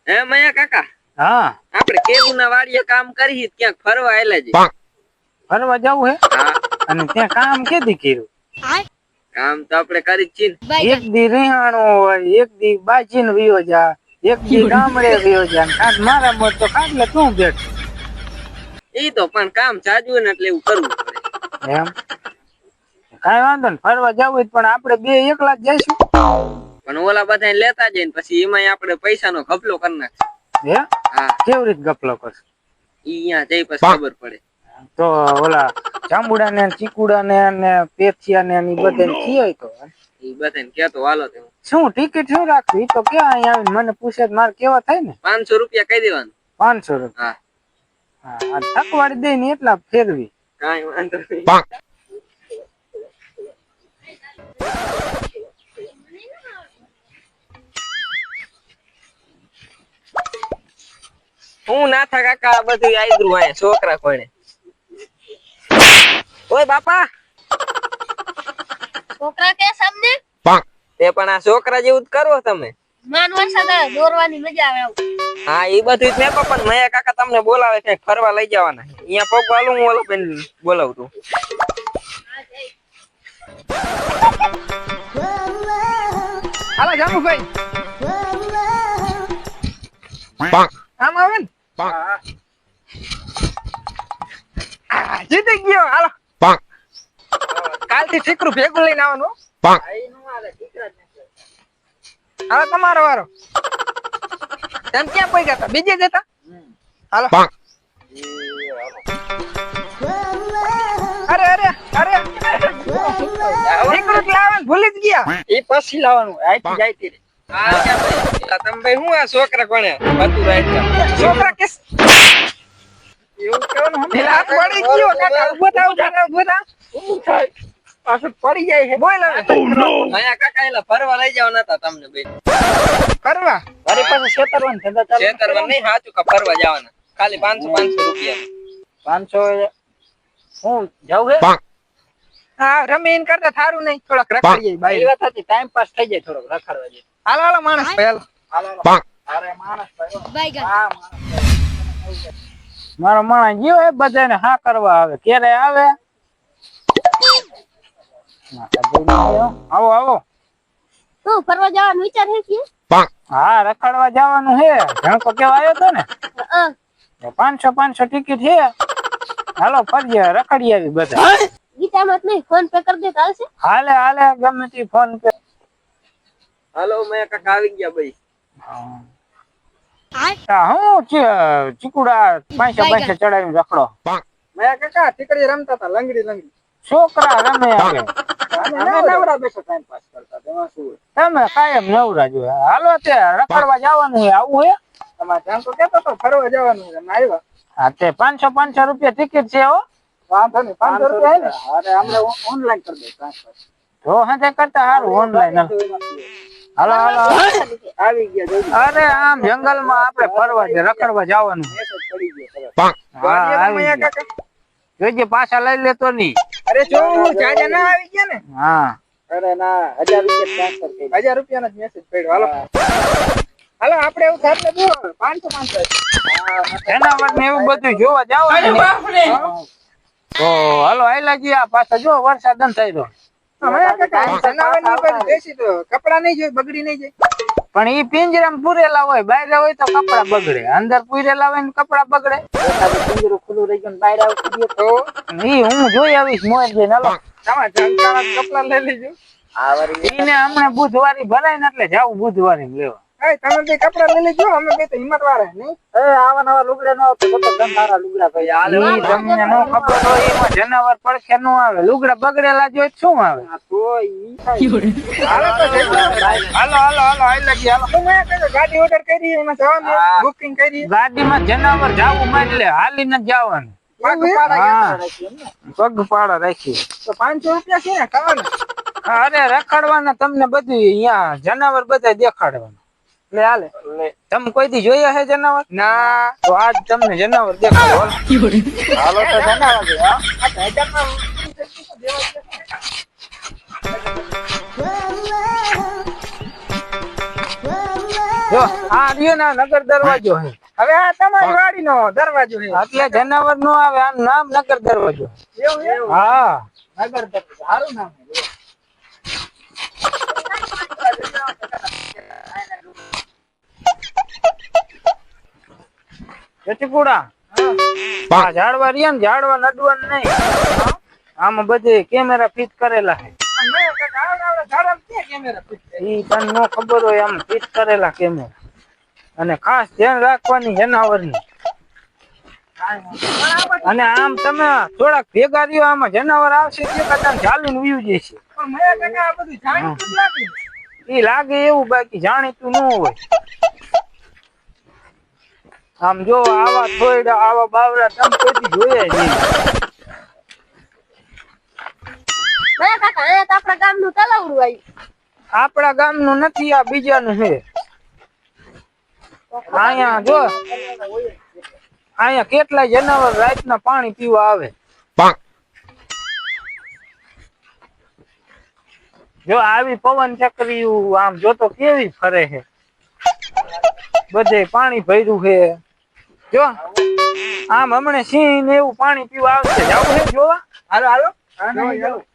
હે મયા કાકા, હા આપણે કેદુના વાડીએ કામ કરી ક્યાંક ફરવા આયેલા છે. ફરવા જવું હે? હા, અને ત્યાં કામ કેદી કર્યું? કામ તો આપણે કરી જ છીએ ને. એક દી રિહાણો હોય, એક દી બાજીને વિયો જા, એક દી ગામડે વિયો જા, કાંક મારા મોત તો કાંટલે તું બેઠ. ઈ તો પણ કામ જાજુ ને એટલે એવું કરવું પડે. એમ કાંઈ વાંધો ને, ફરવા જવું હોય પણ આપણે બે એકલા જ જઈશું. પણ ઓલા બધા લેતા જાય ને પછી એમાં આપણે પૈસાનો ઘપલો કરી નાખશે. હે? હા, કેવી રીતે ગપલો કરશે? ઈ અહીંયા જઈ પછી ખબર પડે. તો ઓલા જાંબુડા ને ચીકુડા ને પેથિયા ને ઈ બધાને કીય તો ઈ બધાને કેતો હાલો તે. શું ટિકિટ શું રાખવી? તો ક્યાં અહીંયા આવીને મને પૂછે મારે કેવા થાય ને 500 રૂપિયા કહી દેવાનું. 500 રૂપિયા. હા હા, થકવાડી દઈ ને એટલા ફેરવી. કાંઈ વાંધો નહીં. હું ના થા કાકા, આ બધું આયદ્રું આયા છોકરા કોણે. ઓય બાપા, છોકરા કે સામને તે પણ આ છોકરા જેવું જ કરો તમે. માન વરસાદ આવે દોરવાની મજા આવે આવું. હા, ઈ બધું જ મેં પણ મયા કાકા તમને બોલાવે છે ફરવા લઈ જવાના. અહીંયા પગ વાલું હું ઓલો બેન બોલાવું છું. હાલો જામુભાઈ, આમ આવે ને જીતી ગયો. હાલો કાલથી ઠીકરું ભેગું લઈને આવવાનું. હાલો તમારો વારો. તેમ ક્યાં પઈ ગયા હતા? બીજે જતા. હાલો. અરે અરે અરે ઠીકરું લાવવાનું ભૂલી જ ગયા. એ પછી લાવવાનું. આઈથી જાઈતી રે. આ ક્યાં ભાઈ? તમે ભાઈ હું આ છોકરા કોણે હતું રાઈટ? છોકરા કેસ એવું કહેવાનું હમ હાથ પડી ગયો કાકા. ઉભો થાવ જરા, ઉભો થાવ. પાછું પડી જાય છે. બોલ હવે. મયા કાકા એલા ફરવા લઈ જવાના હતા તમને બે. કરવા મારી પાસે છેતરવાનું ધંધા ચાલુ. છેતરવા નહીં, સાચું કા ફરવા જવાના. ખાલી 500 રૂપિયા. 500 હું જાઉં હે? હા, રમીન કરતા થારું નહીં, થોડોક રખડીએ બાઈ. એ વાત હતી, ટાઈમ પાસ થઈ જાય થોડોક રખડવા જાય. હાલો હાલો માણસ ભાઈ, હાલો હાલો. અરે માણસ ભાઈ. હા મારો માણસ ગયો એ બધાને હા કરવા આવે. ક્યારે આવે? આવો આવો. તું ફરવા જવાનું વિચાર હે કે? હા, રખડવા જવાનું હે. જણકો કેવા આવ્યો તો ને. 500 ટિકિટ હે. હાલો ફરીએ, રખડી આવી બધા. ગીતામાં નહીં, ફોન પે કરી દે તો હાલશે? હાલે હાલે, ગમે તે ફોન પે. હાલો મયા કાકા આવી ગયા ભાઈ. હું ચીકુડા 500 ચડાવીને રખડો. મયા કાકા ઠીકડી રમતા હતા, લંગડી લંગડી. છોકરા રમે આવે. નવરા બેઠો ટાઈમ પાસ કરતા. તેમાં શું? તમે કાયમ નવરા જો. હાલો તે રખડવા જવાનું હે, આવું હે? તમારે જાણ તો કેતો તો ફરવા જવાનું છે, અમે આવ્યા. હા, તે 500 રૂપિયા ટિકિટ છે હો. વાંધો નહીં, 500 રૂપિયા હે ને. અરે અમને ઓનલાઈન કરી દે ટ્રાન્સફર. તો હે કરતા હારું ઓનલાઈન. હાલો હાલો આવી ગયા જલ્દી. અરે આમ જંગલમાં આપણે ફરવા છે, રખડવા જવાનું. મેસેજ પડી ગયો. હા, આવી ગયા. જોજે પાછા લઈ લેતો નહીં. અરે જો જાજા ના આવી ગયા ને. હા, અરે ના, 1000 રૂપિયા ટ્રાન્સફર કરી. 1000 રૂપિયાનો જ મેસેજ પડ્યો. હાલો હાલો, આપણે એવું થાય ને જો 500. જનાવર ને એવું બધું જોવા જવાનું. તો હાલો આયલા ગયા પાછા. જો વરસાદ બંધ થઈ ગયો. કપડા નહીં જોઈ, બગડી નહીં જાય. પણ ઈ પિંજરામાં પૂરેલા હોય, બહાર હોય તો કપડા બગડે. અંદર પૂરેલા હોય ને કપડા બગડે. પિંજરું ખુલ્લું રહી ગયું, બહાર આવી તો ઈ હું જોઈ આવીશ મોજ લઈને. હાલો તમારા જંકાળા કપડા લઈ લેજો. આ વારી ઈને હમણાં બુધવારી ભરાય ને એટલે જાવું બુધવારી લેવા. તમે બે કપડા લઈ લેજો, અમે બે તો હિંમત વાળા નહીં. આવા નવા લુગડા નો આવતો, તો ગંધારા લુગડા ભાઈ. ઈ તમને નો ખબર હોય, એમાં જનાવર પડખે નો આવે. લુગડા બગડેલા જોઈ શું આવે? હાલો હાલો હાલો આયલા ગયા. હાલો ગાડી ઓર્ડર કરી, એમાં જવાનું બુકિંગ કરી. ગાડીમાં જનાવર જાવું મારી લે, હાલીને જ જવાનું. પગ પાડા રાખી. તો 500 રૂપિયા છે ને ખાવાના. અરે રખડવાના તમને બધું અહીંયા જનાવર બધા દેખાડવાના. લે હાલે. તમે કોઈ દી જોયા હે જનાવર? ના. તો આજ તમને જનાવર દેખાડો. હાલો તો જનાવર છે. હા જો આ રહ્યો ને આ નગર દરવાજો છે. હવે આ તમારી વાડીનો દરવાજો છે. એટલે જનાવર નો આવે આનું નામ નગર દરવાજો. એવું હા નગર દરવાજો સારું નામ છે. ચચકુડા આ ઝાડવા રહ્યા ને ઝાડવા નડવાનું નહીં. આમાં બધે કેમેરા ફિટ કરેલા છે. પણ મેં કાકા આવડા ઝાડમ ક્યાં કેમેરા ફિટ છે? ઈ તને નો ખબર હોય આમ ફિટ કરેલા કેમેરા. અને ખાસ ધ્યાન રાખવાની જનાવરની. અને આમ તમે થોડાક ભેગા રહ્યો આમાં જનાવર આવશે તે કદાચ ચાલીને વયું જશે. પણ મેં કાકા આ બધું જાણીતું જ લાગે. ઈ લાગે એવું બાકી જાણીતું ન હોય. આમ જો આવા થોયડા આવા બાવરા તમે કોઈ જોયા જ નહીં. મેં કાકા અહીંયા તો આપણા ગામનું તલાવડું આવ્યું. આપણા ગામનું નથી આ બીજાનું છે. અહીંયા જો અહીંયા કેટલા જનાવર રાતના પાણી પીવા આવે. જો આવી પવન ચક્રીયું આમ જો તો કેવી ફરે છે. બધે પાણી ભર્યું છે. જો આમ હમણે સિંહ ને એવું પાણી પીવા આવશે. જાવું છે જોવા? હાલો હાલો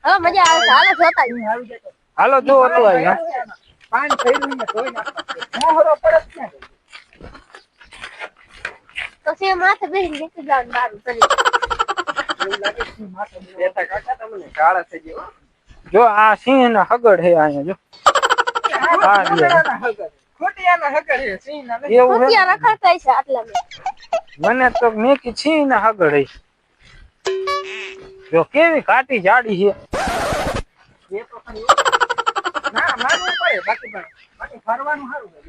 હવે મજા આવે છે. હાલો જોતા જઈએ. હાલો જો હતું અહીંયા પાણી ભર્યું ને ધોઈ નાખવાનું. મોહરો પડે જ ક્યાં? તો સે માથે બેસી નીકળી જવાનું બારું કરી. એવું લાગે છે માથે બેઠા કાકા તમને કાળા થઈ ગયો. જો આ સિંહ ના હગડ છે અહીંયા જો. હા, ખોટિયાના હગર છે સિંહના નહીં. એવું છે. ખોટિયા રખડતા છે આટલા મેં. મને તો મેકી સિંહ ના હગડ છે. જો કેવી કાટી જાડી છે. એ તો ખરી. ના માનવું પડે બાકી ફરવાનું સારું છે.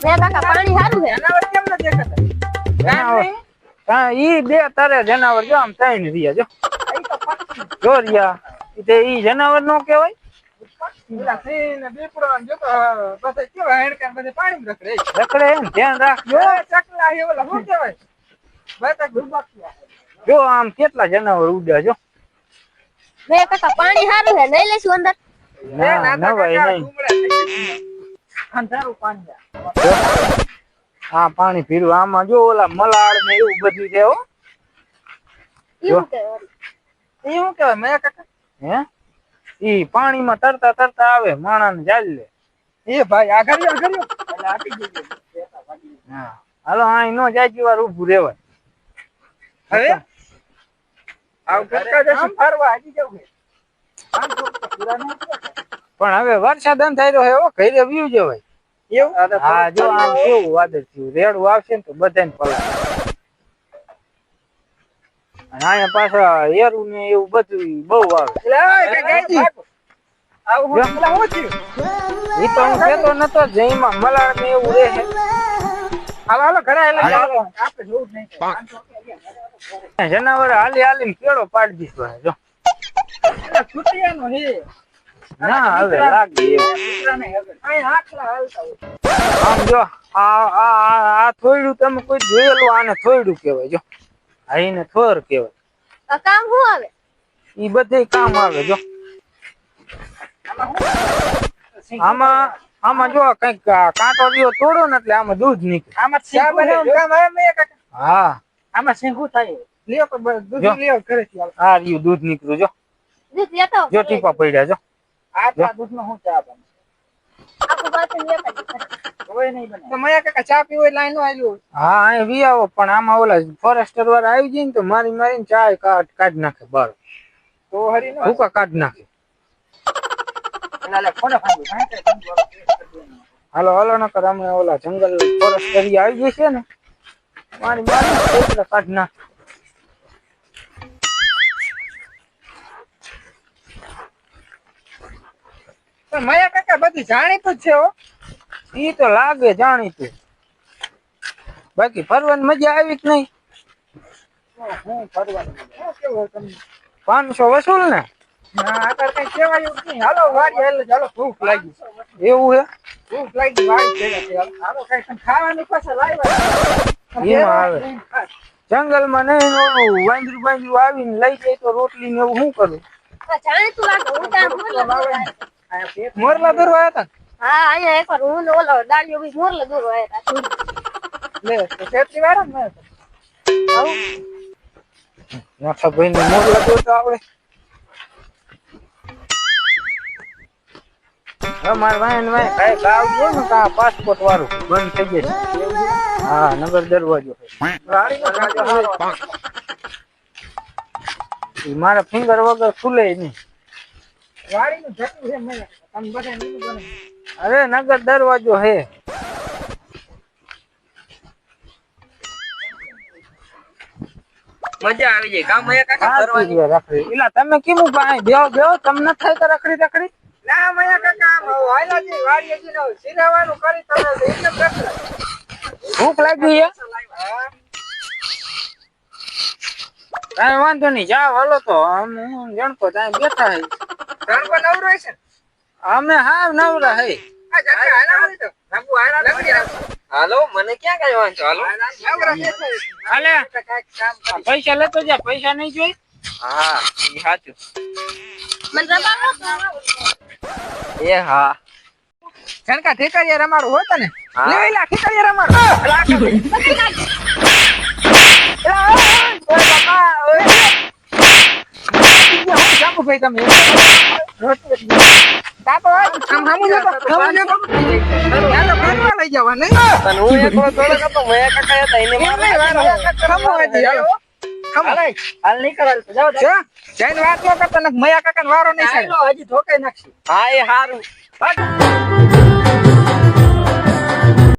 મેં કાકા પાણી સારું છે. જનાવર કેમ ન દેખાતા? જનાવર. હા ઈ બે તારે જનાવર જો આમ ત્રણ રહ્યા જો. અહીં તો પક્ષી. જો રહ્યા ઈ જનાવર નો કહેવાય. પેલા સિંહ ને દીપડો ને જો તો પછી કેવા હેડકા બધે પાણીમાં રખડે. રખડે એમ ધ્યાન રાખજો. જો ચકલા હે ઓલા શું કહેવાય? બતક ગુરબાકિયા. જો આમ કેટલા જનાવર ઉડ્યા જો. મેં કાકા પાણી સારું છે. નહીં લેશું અંદર. ના નવાય નહીં. અંધારું પાણી. આ પાણી પીરું આમાં જો ઓલા મલાડ ને એવું બધું છે હો. એવું કે વળી. એ શું કહેવાય મેં કાકા? હે ઈ પાણીમાં તરતા તરતા આવે માણાને જાળ લે. એ ભાઈ આગળ એટલે આપી દેજો. હા હાલો અહીં નો જાજી વાર ઊભું રહેવાય. હવે આવ કરતા જશું ફરવા હજી જવું છે. આમ તો પૂરા ન પણ હવે વરસાદ અંધાર્યો હે હો ઘરે વ્યુ જવાય. એવું હા જો આમ કેવું વાદળ થયું રેડું આવશે ને તો બધાને પલાળે. અને અહીંયા પાછા એરું ને એવું બધું બહુ આવે. એટલે ગાયજી આવું હું પેલા હું થયું? ઈ તો હું કેતો નતો જઈમાં મલાડ ને એવું રહે. હાલો હાલો ઘરે એટલે ચાલો આપણે જોવું જ નહીં. જનાવર હાલી હાલીને કેળો પાડી દીધો હે જો. એટલે છૂટિયાનો હે. ના હવે લાગે એવું. કૂતરાને હગર. અહીં આખલા હાલતા હોય. આમ જો આ થોયડું તમે કોઈ જોયેલું આને થોયડું કહેવાય જો. આ એને થોર કહેવાય. આ કામ શું આવે? ઈ બધે કામ આવે જો. આમાં જો કઈક કાંટો રહ્યો તોડો ને એટલે આમાં દૂધ નીકળે. આમાં ચા બનાવવાનું કામ આવે મેં કાકા? હા આમાં શેંગું થાય. લ્યો તો બસ જો. દૂધ લ્યો ઘરેથી હાલો. આ રહ્યું દૂધ નીકળ્યું જો. દૂધ લેતો આવો. જો ટીપા પડ્યા જો. આ દૂધનો હું ચા બને? આખું બાટલું લેતા જજો. કોઈ નહીં બને. તો મયા કાકા ચા પીવો એટલે લાઈન આલ્યો. હા અહીં વી આવો પણ આમાં ઓલા ફોરેસ્ટર વાળા આવી જાય ને તો મારીને ચા કાઢ નાખે બહાર. તો હરી નો ભૂકા કાઢ નાખે. એટલે કોને ફાંદું? હાલો નકર અમે ઓલા જંગલ ફોરેસ્ટર આવી જશે ને મારી કાઢ નાખે. પણ મયા કાકા બધું જાણીતું જ છે હો. ઈ તો લાગે જાણીતું બાકી ફરવાની મજા આવી કે નહીં. હું ફરવાનું. શું કેવું તમને? 500 વસૂલ ને. ના આગળ કઈ કહેવાયું જ નહીં. હાલો વાડી એટલે ચાલો ભૂખ લાગી. એવું હે ભૂખ લાગી વાડી ભેગા થયા. હાલો કઈ તમે ખાવાની પાછા લાવ્યા. એમાં આવે. જંગલમાં નહીં ઓલું વાંદરું આવીને લઈ જાય તો રોટલી ને એવું શું કરું. આ જાણીતું લાગે. હું ત્યાં મોરલા દોરવા આવ્યા. મોરલા દોરવા આવ્યા હતા. હા અહીંયા એકવાર હું ને ઓલો દાડિયો બી મોરલે દૂર હોય લે તો શેઠી વાળા ને નાખા ભાઈ ને મોર લાગ્યો તો આવડે. મારા ભાઈ ને ભાઈ કઈ ગાવ ગયો ને કા પાસપોર્ટ વાળું બંધ થઈ જશે. હા નગર દરવાજો ગાડીનો રાજો હારો. મારા ફિંગર વગર ખુલે નહીં. ગાડીનું ઝટકું છે મેં તમે બધા નીકળી બને. અરે નગર દરવાજો હે. મજા આવી જાય કામ મયા કાકા કરવાની. રખડી એલા તમે કેમું ભાઈ બેહો બેહો તમને ન થાય તો રખડી રખડી. ના મયા કાકા હાલાજી વાડીએજી નો સિરાવાનું કરી તમે એકદમ રખડા. ભૂખ લાગી હે કાંઈ વાંધો નહીં જાવ હાલો તો અમે જણકો ત્યાં બેઠા હે. રણકો નવરો છે ને? અમે હા નવરા હે. આ જગ્યા હાલા હોય તો રંગુ હાલા લગડી રાખો. હાલો મને ક્યાં કઈ વાંચો હાલો નવરા બેઠા છે. હાલે કાંઈક કામ કરી. પૈસા લેતો જા પૈસા નહીં જોઈ. હા ઈ સાચું મને રમાડો એ હા જણકા ઠેકરિયા રમાડું હોત ને હા. લે એલા ઠેકરિયા રમાડું. ભાઈ તમે તાતો આમ હામું જતો ત્યાં તો ફરવા લઈ જવા નહીં પણ હું એકલો થોડો હતો મયા કાકા હતા એને મારે ખમો હતી હાલો ખમો હાલ નીકળ હાલ જાવ છે જઈને વાત ન કરતા ને મયા કાકા વારો નહીં સાહેબ હજી ધોકાઈ નાખશે. હા એ હારું ભાગ.